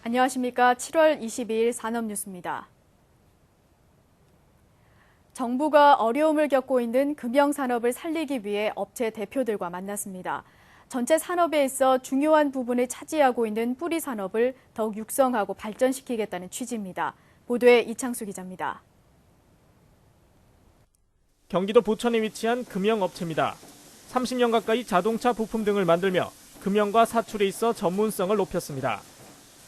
안녕하십니까. 7월 22일 산업뉴스입니다. 정부가 어려움을 겪고 있는 금융산업을 살리기 위해 업체 대표들과 만났습니다. 전체 산업에 있어 중요한 부분을 차지하고 있는 뿌리 산업을 더욱 육성하고 발전시키겠다는 취지입니다. 보도에 이창수 기자입니다. 경기도 부천에 위치한 금형업체입니다. 30년 가까이 자동차 부품 등을 만들며 금형과 사출에 있어 전문성을 높였습니다.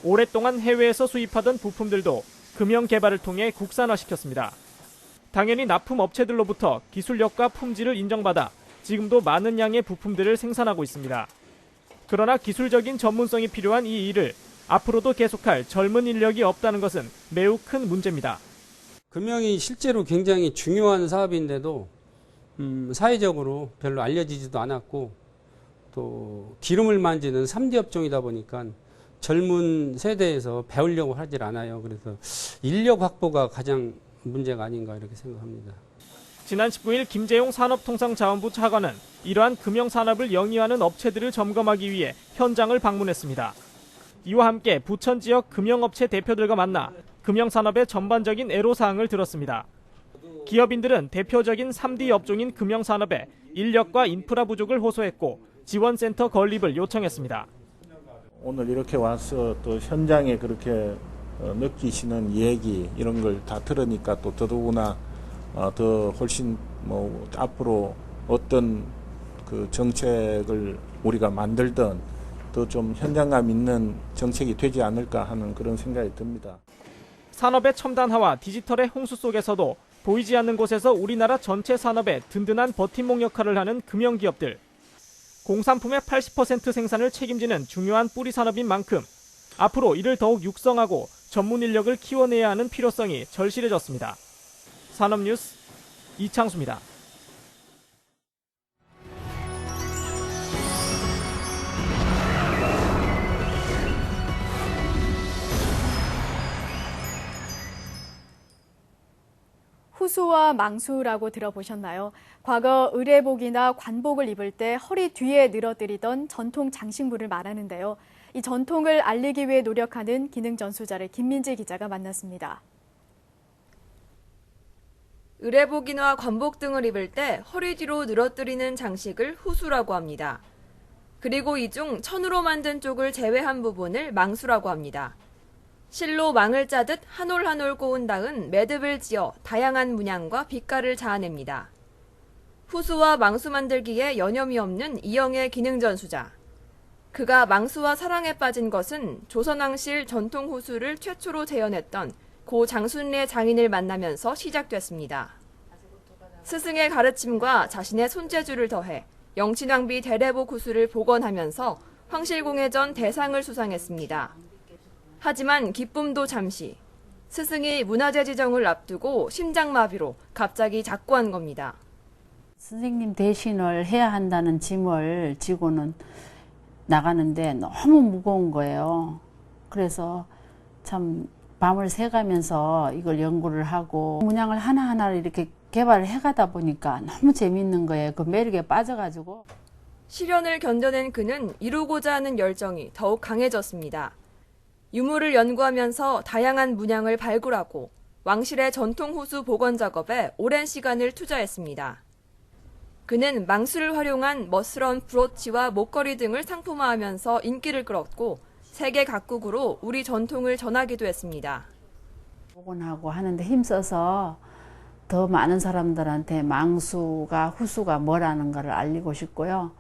오랫동안 해외에서 수입하던 부품들도 금형 개발을 통해 국산화시켰습니다. 당연히 납품 업체들로부터 기술력과 품질을 인정받아 지금도 많은 양의 부품들을 생산하고 있습니다. 그러나 기술적인 전문성이 필요한 이 일을 앞으로도 계속할 젊은 인력이 없다는 것은 매우 큰 문제입니다. 금형이 실제로 굉장히 중요한 사업인데도 사회적으로 별로 알려지지도 않았고 또 기름을 만지는 3D 업종이다 보니까 젊은 세대에서 배우려고 하질 않아요. 그래서 인력 확보가 가장 문제가 아닌가 이렇게 생각합니다. 지난 19일 김재용 산업통상자원부 차관은 이러한 금형산업을 영위하는 업체들을 점검하기 위해 현장을 방문했습니다. 이와 함께 부천 지역 금형업체 대표들과 만나 금형산업의 전반적인 애로사항을 들었습니다. 기업인들은 대표적인 3D 업종인 금형산업에 인력과 인프라 부족을 호소했고 지원센터 건립을 요청했습니다. 오늘 이렇게 와서 또 현장에 그렇게 느끼시는 얘기 이런 걸 다 들으니까 또 더더구나 더 훨씬 앞으로 어떤 그 정책을 우리가 만들든 더 좀 현장감 있는 정책이 되지 않을까 하는 그런 생각이 듭니다. 산업의 첨단화와 디지털의 홍수 속에서도 보이지 않는 곳에서 우리나라 전체 산업에 든든한 버팀목 역할을 하는 금형기업들. 공산품의 80% 생산을 책임지는 중요한 뿌리 산업인 만큼 앞으로 이를 더욱 육성하고 전문 인력을 키워내야 하는 필요성이 절실해졌습니다. 산업뉴스 이창수입니다. 후수와 망수라고 들어보셨나요? 과거 의례복이나 관복을 입을 때 허리 뒤에 늘어뜨리던 전통 장식물을 말하는데요. 이 전통을 알리기 위해 노력하는 기능전수자를 김민지 기자가 만났습니다. 의례복이나 관복 등을 입을 때 허리 뒤로 늘어뜨리는 장식을 후수라고 합니다. 그리고 이 중 천으로 만든 쪽을 제외한 부분을 망수라고 합니다. 실로 망을 짜듯 한 올 한 올 꼬은 다음 매듭을 지어 다양한 문양과 빛깔을 자아냅니다. 후수와 망수 만들기에 여념이 없는 이영의 기능전수자. 그가 망수와 사랑에 빠진 것은 조선왕실 전통 후수를 최초로 재현했던 고 장순례 장인을 만나면서 시작됐습니다. 스승의 가르침과 자신의 손재주를 더해 영친왕비 대례복 후수를 복원하면서 황실공회전 대상을 수상했습니다. 하지만 기쁨도 잠시. 스승이 문화재 지정을 앞두고 심장마비로 갑자기 작고한 겁니다. 선생님 대신을 해야 한다는 짐을 지고는 나가는데 너무 무거운 거예요. 그래서 참 밤을 새가면서 이걸 연구를 하고 문양을 하나하나 이렇게 개발을 해가다 보니까 너무 재밌는 거예요. 그 매력에 빠져가지고. 시련을 견뎌낸 그는 이루고자 하는 열정이 더욱 강해졌습니다. 유물을 연구하면서 다양한 문양을 발굴하고 왕실의 전통 후수 복원 작업에 오랜 시간을 투자했습니다. 그는 망수를 활용한 멋스러운 브로치와 목걸이 등을 상품화하면서 인기를 끌었고 세계 각국으로 우리 전통을 전하기도 했습니다. 복원하고 하는데 힘써서 더 많은 사람들한테 망수가 후수가 뭐라는 걸 알리고 싶고요.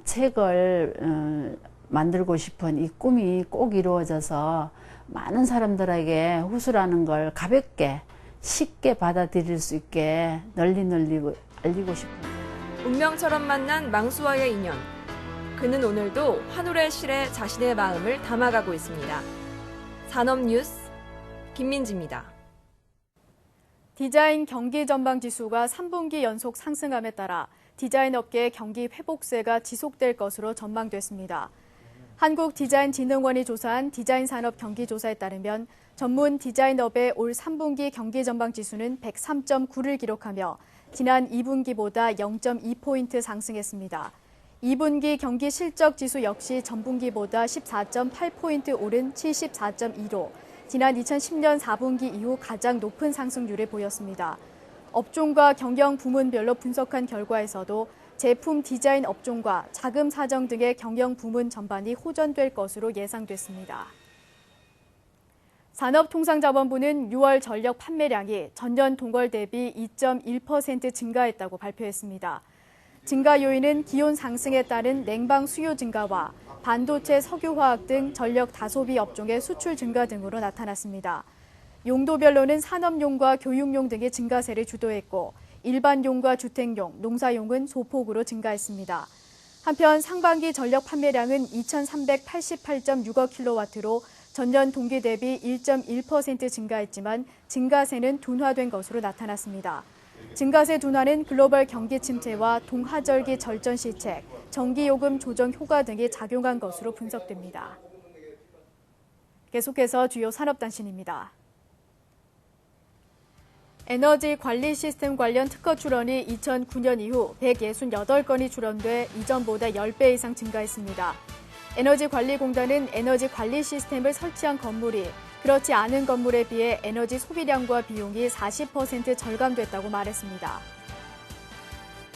책을 만들고 싶은 이 꿈이 꼭 이루어져서 많은 사람들에게 후수라는 걸 가볍게 쉽게 받아들일 수 있게 널리 알리고 싶습니다. 운명처럼 만난 망수와의 인연. 그는 오늘도 한올의 실에 자신의 마음을 담아가고 있습니다. 산업뉴스 김민지입니다. 디자인 경기 전방 지수가 3분기 연속 상승함에 따라 디자인 업계의 경기 회복세가 지속될 것으로 전망됐습니다. 한국디자인진흥원이 조사한 디자인 산업 경기조사에 따르면 전문 디자인업의 올 3분기 경기 전방 지수는 103.9를 기록하며 지난 2분기보다 0.2포인트 상승했습니다. 2분기 경기 실적 지수 역시 전분기보다 14.8포인트 오른 74.2로 지난 2010년 4분기 이후 가장 높은 상승률을 보였습니다. 업종과 경영 부문별로 분석한 결과에서도 제품 디자인 업종과 자금 사정 등의 경영 부문 전반이 호전될 것으로 예상됐습니다. 산업통상자원부는 6월 전력 판매량이 전년 동월 대비 2.1% 증가했다고 발표했습니다. 증가 요인은 기온 상승에 따른 냉방 수요 증가와 반도체, 석유화학 등 전력 다소비 업종의 수출 증가 등으로 나타났습니다. 용도별로는 산업용과 교육용 등의 증가세를 주도했고 일반용과 주택용, 농사용은 소폭으로 증가했습니다. 한편 상반기 전력 판매량은 2,388.6억 킬로와트로 전년 동기 대비 1.1% 증가했지만 증가세는 둔화된 것으로 나타났습니다. 증가세 둔화는 글로벌 경기 침체와 동하절기 절전 시책, 전기요금 조정 효과 등이 작용한 것으로 분석됩니다. 계속해서 주요 산업단신입니다. 에너지 관리 시스템 관련 특허 출원이 2009년 이후 168건이 출원돼 이전보다 10배 이상 증가했습니다. 에너지관리공단은 에너지 관리 시스템을 설치한 건물이 그렇지 않은 건물에 비해 에너지 소비량과 비용이 40% 절감됐다고 말했습니다.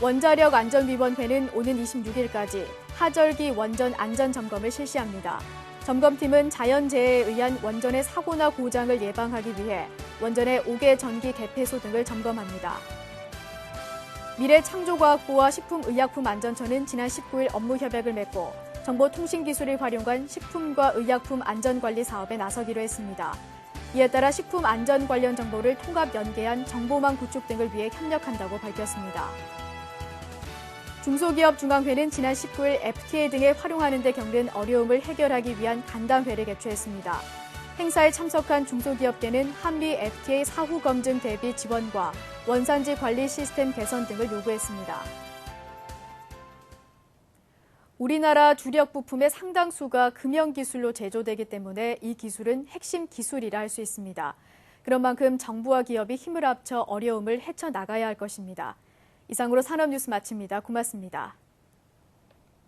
원자력 안전위원회는 오는 26일까지 하절기 원전 안전점검을 실시합니다. 점검팀은 자연재해에 의한 원전의 사고나 고장을 예방하기 위해 원전의 5개 전기 개폐소 등을 점검합니다. 미래창조과학부와 식품의약품안전처는 지난 19일 업무협약을 맺고 정보통신기술을 활용한 식품과 의약품 안전관리 사업에 나서기로 했습니다. 이에 따라 식품 안전 관련 정보를 통합 연계한 정보망 구축 등을 위해 협력한다고 밝혔습니다. 중소기업 중앙회는 지난 19일 FTA 등에 활용하는 데 겪는 어려움을 해결하기 위한 간담회를 개최했습니다. 행사에 참석한 중소기업계는 한미 FTA 사후 검증 대비 지원과 원산지 관리 시스템 개선 등을 요구했습니다. 우리나라 주력 부품의 상당수가 금형기술로 제조되기 때문에 이 기술은 핵심 기술이라 할 수 있습니다. 그런 만큼 정부와 기업이 힘을 합쳐 어려움을 헤쳐나가야 할 것입니다. 이상으로 산업뉴스 마칩니다. 고맙습니다.